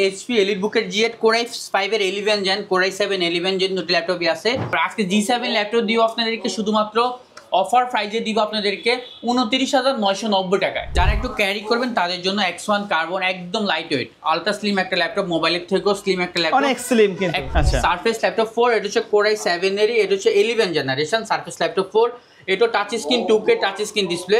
HP এলিটবুকের G8 Core i5 এর 11 gen Core i7 11 gen দুটি ল্যাপটপই আছে। আজকে G7 ল্যাপটপ দিব আপনাদেরকে শুধুমাত্র অফার প্রাইজে দিব আপনাদেরকে 29,990 টাকায়। যারা একটু ক্যারি করবেন তাদের জন্য X1 কার্বন একদম লাইট ওয়েট আলট্রা স্লিম একটা ল্যাপটপ, মোবাইলের থেকেও স্লিম একটা ল্যাপটপ, অনেক স্লিম কিন্তু। আচ্ছা, সারফেস ল্যাপটপ 4, এটা হচ্ছে Core i7 এরই, এটা হচ্ছে 11 জেনারেশন সারফেস ল্যাপটপ 4। এটা touch screen 2K touch screen display.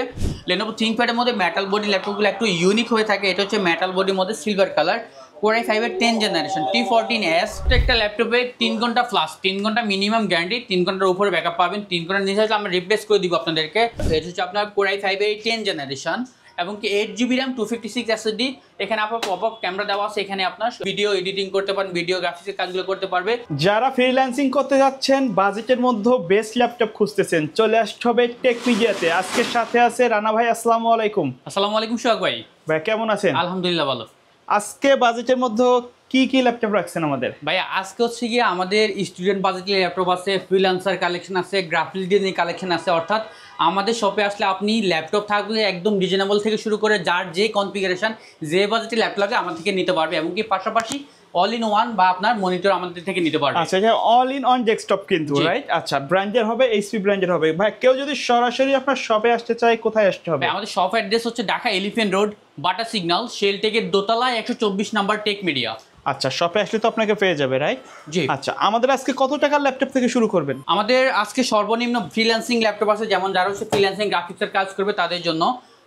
Lenovo ThinkPad এর মধ্যে মেটাল বডি ল্যাপটপগুলো একটু ইউনিক হয়ে থাকে। এটা হচ্ছে মেটাল বডির মধ্যে সিলভার কালার। Core i5 এর 10 জেনারেশন T14S একটা ল্যাপটপে 3 ঘন্টা প্লাস 3 ঘন্টা মিনিমাম গ্যারান্টি, 3 ঘন্টার উপরে ব্যাকআপ পাবেন। 3 ঘন্টার নিচে আমরা রিপ্লেস করে দিব আপনাদেরকে। এটা হচ্ছে আপনার Core i5 এর 10 জেনারেশন এবং কি 8GB RAM 256 SSD। এখানে আপনার পপআপ ক্যামেরা দেওয়া আছে, এখানে আপনার ভিডিও এডিটিং করতে পারেন, ভিডিও গ্রাফিক্সের কাজগুলো করতে পারবে। যারা ফ্রিল্যান্সিং করতে যাচ্ছেন, বাজেটের মধ্যে বেস্ট ল্যাপটপ খুঁজতেছেন, চলে আসতে হবে টেকপিডিয়াতে। আজকে সাথে আছে রানা ভাই। আসসালামু আলাইকুম। আসসালামু আলাইকুম সোহাগ ভাই। ভাই কেমন আছেন? আলহামদুলিল্লাহ ভালো। আজকে বাজেটের মধ্যে কি কি ল্যাপটপ রাখছেন আমাদের? ভাইয়া আজকে হচ্ছে গিয়ে আমাদের স্টুডেন্ট বাজেটের ল্যাপটপ আছে, ফ্রিল্যান্সার কালেকশন আছে, গ্রাফিক ডিজাইন কালেকশন আছে। অর্থাৎ আমাদের শপে আসলে আপনি ল্যাপটপ থাকলে একদম রিজনেবল থেকে শুরু করে যার যে কনফিগারেশন যে বাজেটের ল্যাপটপ লাগে আমাদের থেকে নিতে পারবে, এবং কি পাশাপাশি অল ইন ওয়ান বা আপনার মনিটর আমাদের থেকে নিতে পারবে। আচ্ছা, এটা অল ইন অন ডেস্কটপ কিন্তু, রাইট? আচ্ছা, ব্র্যান্ডের হবে, এইচপি ব্র্যান্ডের হবে। ভাই কেউ যদি সরাসরি আপনার শপে আসতে চায়, কোথায় আসতে হবে? আমাদের শপ অ্যাড্রেস হচ্ছে Dhaka Elephant Road, Bata signal, শেলটেকের দোতলায় 124 নাম্বার টেক মিডিয়া। আচ্ছা, শপে আসলে তো আপনাকে পেয়ে যাবে, রাইট? জি। আচ্ছা, আমাদের আজকে কত টাকার ল্যাপটপ থেকে শুরু করবেন? আমাদের আজকে সর্বনিম্ন ফ্রিল্যান্সিং ল্যাপটপ আছে, যেমন যারা হচ্ছে ফ্রিল্যান্সিং গ্রাফিক্সের কাজ করবে তাদের জন্য।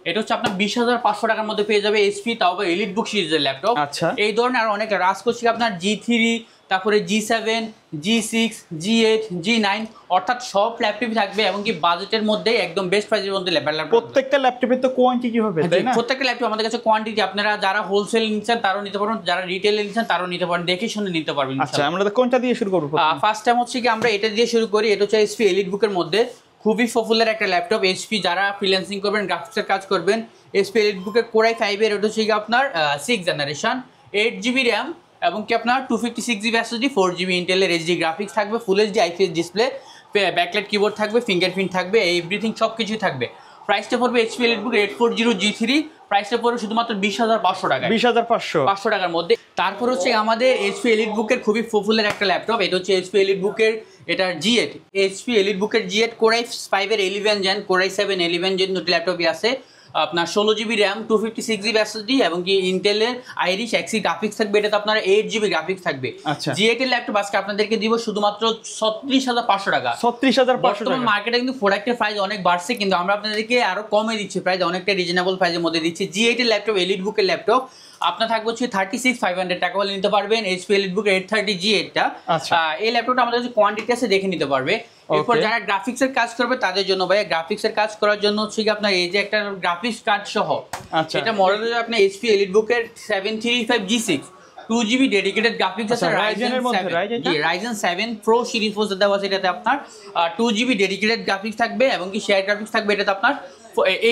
এটা হচ্ছে আপনার 20,500 টাকার মধ্যে পেয়ে যাবে এইচপি, তাও আবার এলিটবুক সিরিজের ল্যাপটপ। আচ্ছা, এই ধরনের আর অনেক রাজ করছি আপনার G3, তারপরে G7, G6, G8, G9, অর্থাৎ সব ল্যাপটপই থাকবে এবং কি বাজেটের মধ্যে একদম বেস্ট প্রাইসের মধ্যে ল্যাপটপ। প্রত্যেকটা ল্যাপটপের তো কোয়ান্টিটি হবে, তাই না? প্রত্যেকটা ল্যাপটপ আমাদের কাছে কোয়ান্টিটি, আপনারা যারা হোলসেল নিচ্ছেন তারাও নিতে পারবেন, যারা রিটেলে নিচ্ছেন তারাও নিতে পারেন, দেখে শুনে নিতে পারবেন। আচ্ছা, আমরা কোনটা দিয়ে শুরু করব? ফার্স্ট টাইম হচ্ছে কি আমরা এটা দিয়ে শুরু করি। এটা হচ্ছে এইচপি এলিটবুকের মধ্যে খুবই পপুলার একটা ল্যাপটপ। এইচপি যারা ফ্রিল্যান্সিং করবেন, গ্রাফিক্সের কাজ করবেন, এইচপি এলিটবুকের Core i5 এর এটা হচ্ছে কি আপনার 6 জেনারেশন 8GB RAM এবং কি আপনার 256GB SSD 4GB ইন্টেলের এইচডি গ্রাফিক্স থাকবে, full HD IPS display, backlight keyboard থাকবে, ফিঙ্গারপ্রিন্ট থাকবে, এভরিথিং সব কিছুই থাকবে। প্রাইসটা পড়বে এইচপি এলিটবুক 840 G3, প্রাইসটা পড়বে শুধুমাত্র 20,500 টাকা, 20,500 টাকার মধ্যে। তারপর হচ্ছে আমাদের এইচপি এলিটবুকের খুবই পপুলার একটা ল্যাপটপ, এটা হচ্ছে এইচপি এলিটবুকের এটা G8, HP এলিটবুকের G8 Core i5 এর 11 জেন Core i7 11 জেন দুটি ল্যাপটপই আছে। আপনার 16GB RAM 256GB SSD এবং কি ইন্টেলের আইরিশ এক্সি গ্রাফিক্স থাকবে, এটাতে আপনার 8GB গ্রাফিক্স থাকবে। আচ্ছা, G8 এর ল্যাপটপ আজকে আপনাদেরকে দিব শুধুমাত্র 36,500 টাকা। 36,500 টাকা। মার্কেটে কিন্তু প্রোডাক্টের প্রাইস অনেক বাড়ছে, কিন্তু আমরা আপনাদেরকে আরো কমে দিচ্ছি, প্রাইস অনেকটা রিজনেবল প্রাইসের মধ্যে দিচ্ছি। G8 এর ল্যাপটপ এলিটবুকের ল্যাপটপ আপনার থাকবে হচ্ছে 36,500 টাকা বলে নিতে পারবেন। এইচপি এলিটবুক 830 G8 টা। এই ল্যাপটপটা আমাদের কাছে কোয়ান্টিটি আছে, দেখে নিতে পারবে। এরপর যারা গ্রাফিক্সের কাজ করবে তাদের জন্য ভাই, গ্রাফিক্সের কাজ করার জন্য হচ্ছে কি আপনার এই যে একটা গ্রাফিক্স কার্ড সহ, আচ্ছা, এটা মডেল হচ্ছে আপনার এইচপি এলিটবুকের 735 G6 2GB ডেডিকেটেড গ্রাফিক্স আছে, Ryzen 7 Pro সিরিজ প্রসেসর দেওয়া আছে। এটাতে আপনার 2GB ডেডিকেটেড গ্রাফিক্স থাকবে এবং কি শেয়ার গ্রাফিক্স থাকবে, এটাতে আপনার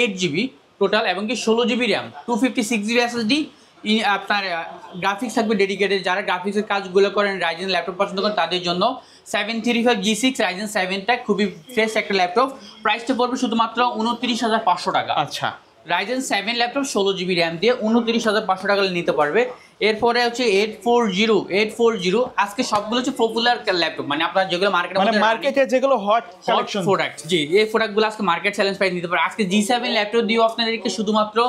8GB টোটাল এবং কি 16GB RAM 256GB SSD আপনার গ্রাফিক্স থাকবে ডেডিকেটেড। যারা গ্রাফিক্সের কাজগুলো করেন, রাইজেন ল্যাপটপ পছন্দ করেন তাদের জন্য 735 G6 Ryzen 7টা খুবই ফ্রেশ একটা ল্যাপটপ। প্রাইসটা পড়বে শুধুমাত্র 29,500 টাকা। আচ্ছা, Ryzen 7 ল্যাপটপ 16GB RAM দিয়ে 29,500 টাকা নিতে পারবে। এরপরে হচ্ছে 840 আজকে সবগুলো হচ্ছে পপুলার ল্যাপটপ, মানে আপনার যেগুলো মার্কেটে যেগুলো হট প্রোডাক্ট, জি এই প্রোডাক্টগুলো আজকে মার্কেট চ্যালেঞ্জ প্রাইস নিতে পারে। আজকে G7 ল্যাপটপ দিও আপনাদেরকে শুধুমাত্র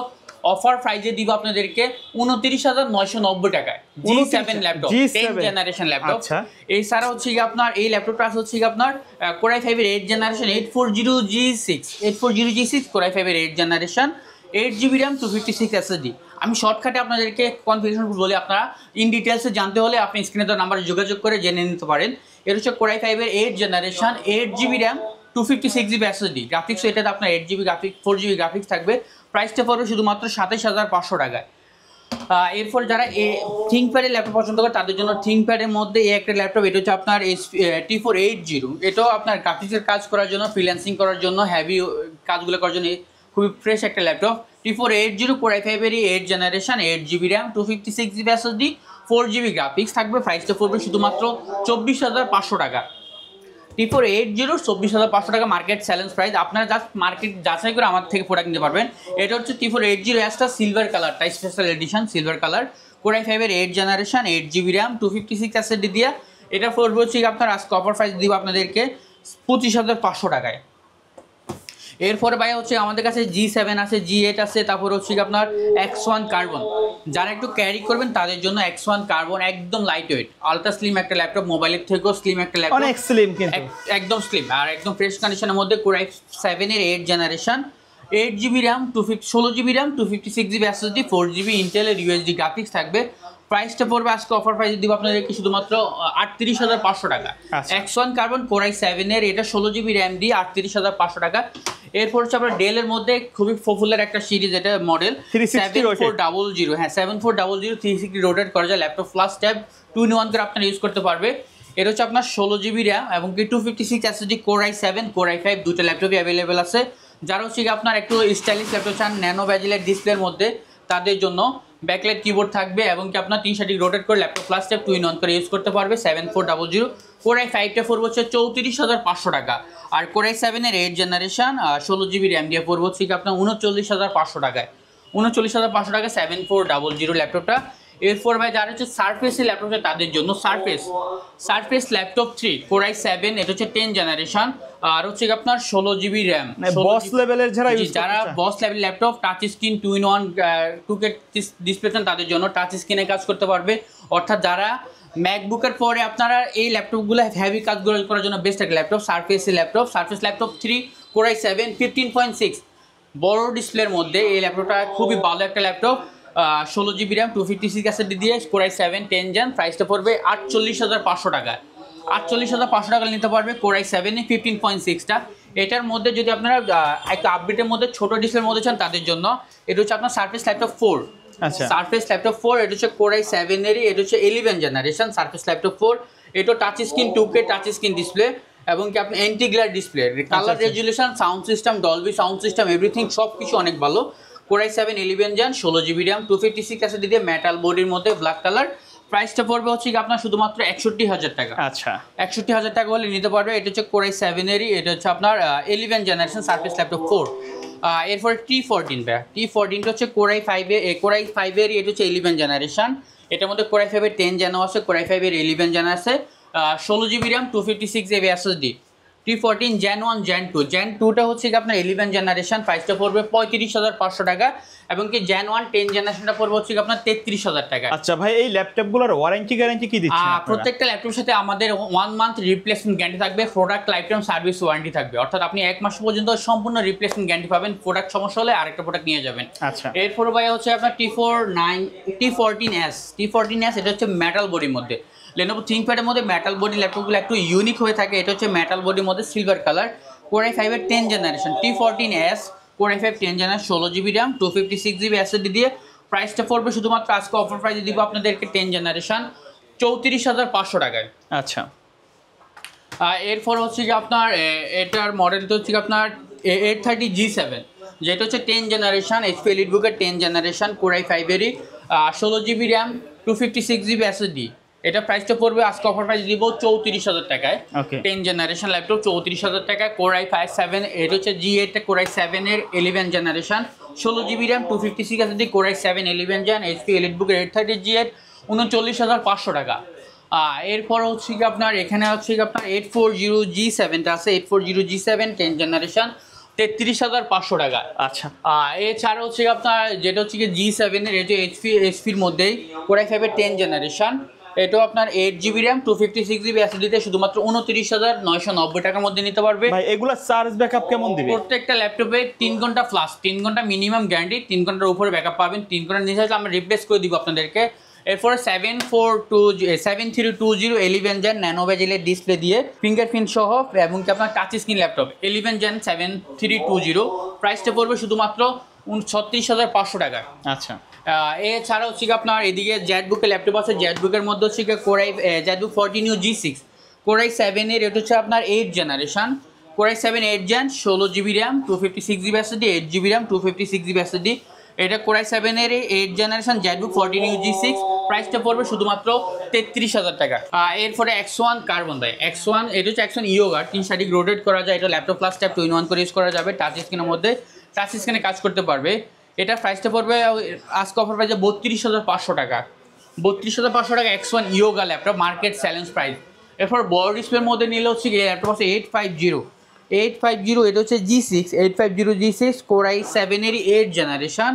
অফার প্রাইজে দিব আপনাদেরকে 29,990 টাকায়। G7 laptop 10 generation laptop. এছাড়া হচ্ছে কি আপনার এই ল্যাপটপটা হচ্ছে কি আপনার Core i5 এর 8 জেনারেশন 840 G6 Core i5 এর 8 জেনারেশন 8GB RAM 256 SSD। আমি শর্টকাটে আপনাদেরকে কনফিগারেশন বলি, আপনারা ইন ডিটেলসে জানতে হলে আপনি স্ক্রিনে দেওয়া নাম্বারে যোগাযোগ করে জেনে নিতে পারেন। এটা হচ্ছে Core i5 এর 8 generation 8GB RAM 256GB SSD graphics, এটাতে আপনার 8GB গ্রাফিক্স 4GB গ্রাফিক্স থাকবে। প্রাইসটা পড়বে শুধুমাত্র 27,500 টাকায়। এরপর যারা থিঙ্কপ্যাডের ল্যাপটপ পছন্দ করে তাদের জন্য থিঙ্কপ্যাডের মধ্যে এই একটা ল্যাপটপ, এটা হচ্ছে আপনার T480। এটাও আপনার গ্রাফিক্সের কাজ করার জন্য, ফ্রিল্যান্সিং করার জন্য, হেভি কাজগুলো করার জন্য খুবই ফ্রেশ একটা ল্যাপটপ। T480 Core i5 এর 8 generation 8GB RAM 256GB SSD 4GB graphics থাকবে। প্রাইসটা পড়বে শুধুমাত্র 24,500 টাকা। T480 24,500 টাকা মার্কেট চ্যালেঞ্জ প্রাইস। আপনারা জাস্ট মার্কেট যাচাই করে আমার থেকে প্রোডাক্ট নিতে পারবেন। এটা হচ্ছে T480 সিলভার কালারটা, special edition silver colour core i ফাইভের 8 জেনারেশন 8 GB র্যাম 256 SSD দিয়ে এটা পড়বে হচ্ছে আপনার আজকে অফার প্রাইস দিব আপনাদেরকে 25,500 টাকায়। এরপরে ভাই হচ্ছে আমাদের কাছে G7 আছে, G8 আছে, তারপর হচ্ছে আপনার X1 কার্বন। যারা একটু ক্যারি করবেন তাদের জন্য X1 কার্বন একদম লাইট ওয়েট আলট্রা স্লিম একটা ল্যাপটপ, মোবাইলের থেকেও স্লিম একটা ল্যাপটপ, অনেক স্লিম কিন্তু একদম স্লিম আর একদম ফ্রেশ কন্ডিশনের মধ্যে কোরাই 7 এর 8 generation 8 GB RAM 16 GB RAM 256 GB SSD 4 GB ইন্টেলের USD গ্রাফিক্স থাকবে। প্রাইসটা পড়বে আজকে অফার প্রাইস দিব আপনাদেরকে শুধুমাত্র 38,500 টাকা। X1 কার্বন কোরাই 7 এর এটা 16 GB র্যাম দিয়ে 38,500 টাকা। এরপর হচ্ছে আপনার ডেলের মধ্যে খুবই পপুলার একটা সিরিজ, এটা মডেল 7400, হ্যাঁ 7400 360 রোটেট করা যায় ল্যাপটপ, ফ্লাশ ট্যাব 2-in-1 করে আপনারা ইউজ করতে পারবে। এটা হচ্ছে আপনার 16 GB র্যাম এবং কি 256 SSD কোরাই 7 কোরাই 5 দুটো ল্যাপটপই অ্যাভেলেবেল আছে। যারা হচ্ছে আপনার একটু স্টাইলিশ ল্যাপটপ চান ন্যানো ব্যাজেলের ডিসপ্লের মধ্যে তাদের জন্য ব্যাকলাইট কিবোর্ড থাকবে এবং কি আপনার 360 রোটেট করে ল্যাপটপ ফ্লাশ ট্যাব 2-in-1 করে ইউজ করতে পারবে। 7400 কোরাই 5টা পড়বে হচ্ছে 34,500 টাকা আর কোরাই 7 এর 8 জেনারেশন 16 GB র্যাম দিয়ে পড়বে হচ্ছে আপনার 39,500 টাকায়। 39,500 টাকা 7400 ল্যাপটপটা। এরপর ভাই যারা হচ্ছে সারফেসের ল্যাপটপ তাদের জন্য সারফেস ল্যাপটপ 3 কোরাই 7 এটা হচ্ছে 10 জেনারেশন আর হচ্ছে আপনার 16 GB র্যাম বস লেভেলের যারা boss level laptop touch screen 2-in-1 2K display তাদের জন্য টাচ স্ক্রিনে কাজ করতে পারবে। অর্থাৎ যারা ম্যাকবুকের পরে আপনারা এই ল্যাপটপগুলো হেভি কাজগুলো করার জন্য বেস্ট একটা ল্যাপটপ সারফেস ল্যাপটপ 3 কোরাই 7 15.6 বড় ডিসপ্লের মধ্যে এই ল্যাপটপটা খুবই ভালো একটা ল্যাপটপ। 16 GB র্যাম 256 SSD দিয়ে কোরাই 7 10 জেন প্রাইসটা পড়বে 48,500 টাকা। 48,500 টাকা নিতে পারবে কোরাই 7 15.6টা। এটার মধ্যে যদি আপনারা একটা আপডেটের মধ্যে ছোট ডিসপ্লের মধ্যে চান তাদের জন্য এটা হচ্ছে আপনার সারফেস ল্যাপটপ 4। আচ্ছা সারফেস ল্যাপটপ 4 এটা হচ্ছে কোরাই 7 এরই এটা হচ্ছে 11 জেনারেশন সারফেস ল্যাপটপ 4। এটা touch screen 2K touch screen display এবং কি আপনি anti glare display, colour resolution, sound system, Dolby sound system, everything সব কিছু অনেক ভালো। Core i 7 11 gen 16 GB RAM 256 SSD দিয়ে মেটাল বডির মধ্যে ব্ল্যাক কালার। প্রাইসটা পড়বে হচ্ছে আপনার শুধুমাত্র 61,000 টাকা। আচ্ছা 61,000 টাকা হলে নিতে পারবে। এটা হচ্ছে কোরাই 7 এরই এটা হচ্ছে আপনার 11 জেনারেশন সারফেস ল্যাপটপ 4। এরপরে T14 T14টা হচ্ছে কোরাই 5 এরই এটা হচ্ছে 11 জেনারেশন। এটার মধ্যে কোরাই 5 এর 10 জেনও আছে, কোরাই 5 এর 11 জেন আছে, 16 GB RAM 256 GB SSD। T14 Gen 1 Gen 2 Gen 2টা হচ্ছে আপনার 11 জেনারেশন প্রাইসটা পড়বে 35,500 টাকা এবং কি Gen 1 10 জেনারেশনটা পড়বে হচ্ছে আপনার 33,000 টাকা। আচ্ছা ভাই এই ল্যাপটপগুলোর ওয়ারেন্টি গ্যারান্টি কি দিচ্ছেন আপনারা? প্রত্যেকটা ল্যাপটপের সাথে আমাদের 1 মান্থ রিপ্লেসমেন্ট গ্যারান্টি থাকবে, product life time service warranty থাকবে। অর্থাৎ আপনি 1 মাস পর্যন্ত সম্পূর্ণ রিপ্লেসমেন্ট গ্যারান্টি পাবেন, প্রোডাক্ট সমস্যা হলে আরেকটা প্রোডাক্ট নিয়ে যাবেন। আচ্ছা এরপর ভাই হচ্ছে আপনার T14s এটা হচ্ছে মেটাল বডির মধ্যে, Lenovo ThinkPad এর মধ্যে মেটাল বডি ল্যাপটপগুলো একটু ইউনিক হয়ে থাকে। এটা হচ্ছে মেটাল বডির মধ্যে সিলভার কালার, কোরাই 5 এর 10 generation T14s core i 5 10 generation 16 GB RAM 256 GB SSD দিয়ে প্রাইসটা পড়বে শুধুমাত্র আজকে অফার প্রাইসে দিব আপনাদেরকে 10 জেনারেশন 34,500 টাকায়। আচ্ছা এরপর হচ্ছে কি আপনার এটার মডেলটা হচ্ছে আপনার 830 G7 যেটা হচ্ছে 10 জেনারেশন HP EliteBook-এর 10 জেনারেশন কোরাই 5 এরই 16 GB র্যাম 256 GB SSD। এটা প্রাইসটা পড়বে আজকে অফার প্রাইস দিব 34,000 টাকায়। 10 জেনারেশন ল্যাপটপ 34,000 টাকায়। কোরাই 5 7 এটা হচ্ছে G8 কোরাই 7 এর 11 generation 16 GB RAM 256 SSD core i 7 11 gen HP EliteBook-এর 830 G8 39,500 টাকা। এরপর হচ্ছে কি আপনার এখানে হচ্ছে কি আপনার 840 G7টা আছে 840 G7 10 জেনারেশন 33,500 টাকা। আচ্ছা এছাড়া হচ্ছে আপনার যেটা হচ্ছে কি G7 এর এটা HPর মধ্যেই কোরাই 5 এর 10 জেনারেশন এটাও আপনার 8 GB র্যাম 256 GB SSD তে শুধুমাত্র 29,990 টাকার মধ্যে নিতে পারবে। ভাই এগুলা চার্জ ব্যাকআপ কেমন দিবে? প্রত্যেকটা ল্যাপটপে 3 ঘন্টা প্লাস 3 ঘন্টা মিনিমাম গ্যারান্টি, 3 ঘন্টার উপরে ব্যাকআপ পাবেন। 3 ঘন্টা নিচে হলে আমরা রিপ্লেস করে দিব আপনাদেরকে। এরপরে 7320 11 জেন ন্যানো বেজেলের ডিসপ্লে দিয়ে ফিঙ্গারপ্রিন্ট সহ এবং কি আপনার টাচ স্ক্রিন ল্যাপটপ 11 জেন 7320 প্রাইসটা পড়বে শুধুমাত্র 36,500 টাকা। আচ্ছা এছাড়া হচ্ছে আপনার এদিকে জেটবুকের ল্যাপটপ আছে, জেটবুকের মধ্যে হচ্ছে কোরাই জেটবুক 14 G6 কোরাই 7 এর এটা হচ্ছে আপনার 8 generation core i 7 8 gen 16 GB RAM 256 GB SSD 8 GB RAM 256 GB SSD। এটা কোরাই 7 এর 8 জেনারেশন জেটবুক 14 G6 প্রাইসটা পড়বে শুধুমাত্র 33,000 টাকা। এরপরে X1 কার্বন দেয় X1 এটা হচ্ছে X1 ইয়োগা 360 রোটেট করা যায়। এটা ল্যাপটপ প্লাস ট্যাব 2-in-1 করে ইউজ করা যাবে, টাচ স্ক্রিনের মধ্যে টাচ স্ক্রিনে কাজ করতে পারবে। এটা প্রাইসটা পড়বে আজকে অফার প্রাইসে 32,500 টাকা। 32,500 টাকা X1 yoga laptop, market challenge price. এরপর বড় ডিসপ্লের মধ্যে নিলে হচ্ছে কি ল্যাপটপ আছে 850, এটা হচ্ছে G6, 850 G6 Core i7 এর 8 জেনারেশন।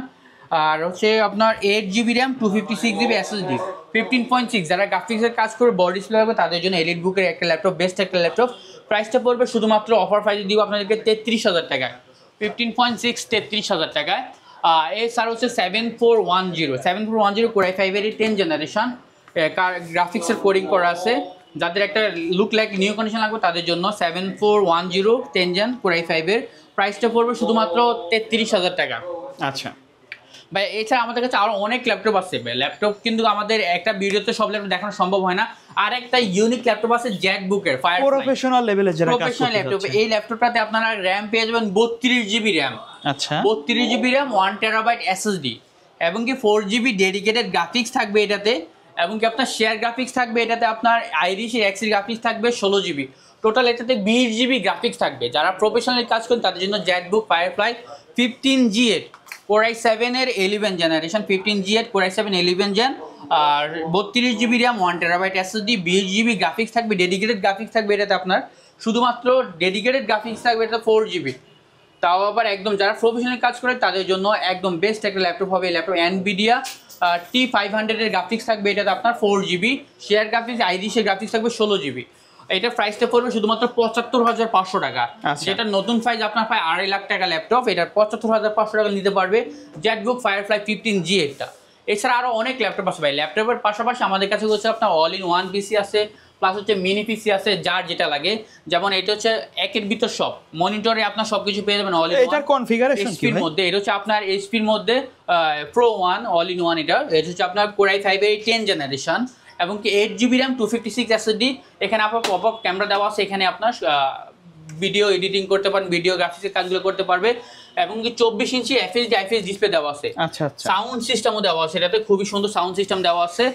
আর হচ্ছে আপনার 8GB র্যাম, 256GB SSD, 15.6। যারা গ্রাফিক্সের কাজ করে বড় ডিসপ্লে হবে তাদের জন্য এলিট বুকের একটা ল্যাপটপ, বেস্ট একটা ল্যাপটপ। প্রাইসটা পড়বে শুধুমাত্র অফার প্রাইসে দিব আপনাদেরকে 33,000 টাকায়, 15.6 33,000 টাকায়। এছাড়া হচ্ছে 7410 Core i5 এর 10 জেনারেশন, গ্রাফিক্সের কোডিং করা আছে। যাদের একটা লুক লাইক নিউ কন্ডিশন লাগবে তাদের জন্য 7410 10 জেন Core i5 এর প্রাইসটা পড়বে শুধুমাত্র 33,000 টাকা। আচ্ছা ভাই এছাড়া আমাদের কাছে আরো অনেক ল্যাপটপ আছে ভাই। ল্যাপটপ কিন্তু আমাদের একটা ভিডিওতে সব ল্যাপটপ দেখানো সম্ভব হয় না। আর একটা ইউনিক ল্যাপটপ আছে জ্যাকবুকের ফায়ারফ্লাই, প্রফেশনাল লেভেলে যারা কাজ প্রফেশনাল করতে ল্যাপটপ। যাচ্ছে। এই ল্যাপটপটাতে আপনারা র্যাম পেয়ে যাবেন 32GB র্যাম, আচ্ছা 32GB র্যাম, 1TB SSD, এবং কি 4GB ডেডিকেটেড গ্রাফিক্স থাকবে এটাতে, এবং কি আপনার শেয়ার গ্রাফিক্স থাকবে এটাতে, আপনার আইরিশের এক্সের গ্রাফিক্স থাকবে 16GB। টোটাল এটাতে 20GB গ্রাফিক্স থাকবে। যারা প্রফেশনাল কাজ করেন তাদের জন্য জ্যাকবুক ফায়ারফ্লাই 15G8 Core i7 এর 11 generation, 15G8 Core i7 11 gen, আর 32GB RAM, 1TB SSD, 20GB graphics থাকবে, ডেডিকেটেড গ্রাফিক্স থাকবে এটাতে। আপনার শুধুমাত্র ডেডিকেটেড গ্রাফিক্স থাকবে এটাতে 4GB। তাও আবার একদম যারা প্রফেশনাল কাজ করে তাদের জন্য একদম বেস্ট একটা ল্যাপটপ হবে এই ল্যাপটপ। NVIDIA T500 এর গ্রাফিক্স থাকবে এটাতে আপনার 4GB, শেয়ার গ্রাফিক্স আইরিশের গ্রাফিক্স থাকবে 16GB। এটার প্রাইসটা পড়বে শুধুমাত্র 75,500 টাকা। আচ্ছা। যেটা নতুন প্রাইস আপনার প্রায় 2.5 লাখ টাকা ল্যাপটপ, এটার 75,500 টাকা নিতে পারবে জ্যাকবুক ফায়ারফ্লাই 15G8টা। এছাড়া আরও অনেক ল্যাপটপ আছে ভাই। ল্যাপটপের পাশাপাশি আমাদের কাছে হচ্ছে আপনার অল ইন ওয়ান পিসি আছে, প্লাস হচ্ছে মিনি পিসি আছে, যার যেটা লাগে। যেমন এটা হচ্ছে একের ভিতর সব, মনিটরে আপনার সবকিছু পেয়ে যাবেন অল ইন ওয়ান। এটার কনফিগারেশন কি এইচপির ভাই? মধ্যে এটা হচ্ছে আপনার এইচপির মধ্যে Pro 1 অল ইন ওয়ান। এটা হচ্ছে আপনার Core i5 এর 10 জেনারেশন, এবং কি 8GB র্যাম, 256 SSD। এখানে আপনার পপ আপ ক্যামেরা দেওয়া আছে, এখানে আপনার ভিডিও এডিটিং করতে পারেন, ভিডিও গ্রাফিক্সের কাজগুলো করতে পারবে, এবং কি 24 ইঞ্চি FHD IPS ডিসপ্লে দেওয়া আছে। আচ্ছা আচ্ছা সাউন্ড সিস্টেমও দেওয়া আছে এটাতে, খুবই সুন্দর সাউন্ড সিস্টেম দেওয়া আছে।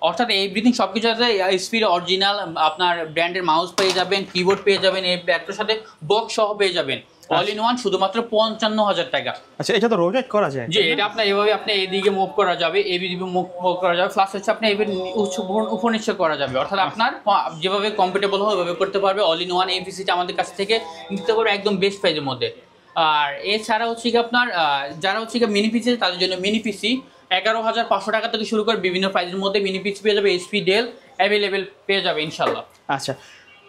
অর্থাৎ এভরিথিং সব কিছু আছে। এইচপির অরিজিনাল আপনার ব্র্যান্ডের মাউস পেয়ে যাবেন, কিবোর্ড পেয়ে যাবেন, এই ব্যাগটার সাথে বক্স সহ পেয়ে যাবেন অল ইন ওয়ান, শুধুমাত্র 55,000 টাকা। আচ্ছা এটা তো রোটেট করা যায়? জি, এটা আপনার এভাবে আপনি এদিকে মুভ করা যাবে, এদিকে মুভ করা যাবে, প্লাস হচ্ছে আপনি এভাবে উপর নিচে করা যাবে। অর্থাৎ আপনার যেভাবে কমফোর্টেবল হয় ওইভাবে করতে পারবে। অল ইন ওয়ান এই পিসিটা আমাদের কাছ থেকে নিতে পারবে একদম বেস্ট প্রাইসের মধ্যে। আর এছাড়া হচ্ছে কি আপনার যারা হচ্ছে কি মিনি পিসি তাদের জন্য মিনি পিসি 11,500 টাকা থেকে শুরু করে বিভিন্ন প্রাইসের মধ্যে মিনি পিসি পেয়ে যাবে। HP ডেল অ্যাভেলেবেল পেয়ে যাবে ইনশাল্লাহ। আচ্ছা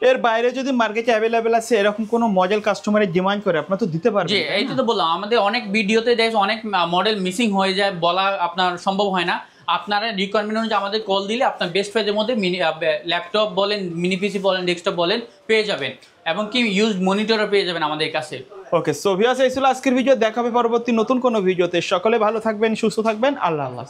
এর বাইরে যদি মার্কেটে অ্যাভেলেবেল আছে এরকম কোনো মডেল কাস্টমারের ডিমান্ড করে আপনারা তো দিতে পারবেন? জি, এইটা তো বললাম, আমাদের অনেক ভিডিওতে দেখে অনেক মডেল মিসিং হয়ে যায়, বলা আপনার সম্ভব হয় না। আপনারা রিকোয়ারমেন্ট অনুযায়ী আমাদের কল দিলে আপনার বেস্ট প্রাইসের মধ্যে মিনি ল্যাপটপ বলেন, মিনি পিসি বলেন, ডেস্কটপ বলেন পেয়ে যাবেন, এবং কি ইউজ মনিটরও পেয়ে যাবেন আমাদের কাছে। ওকে, সো ভিউয়ার্স এই ছিল আজকের ভিডিও। দেখা হবে পরবর্তী নতুন কোনো ভিডিওতে। সকলে ভালো থাকবেন, সুস্থ থাকবেন। আল্লাহ হাফেজ।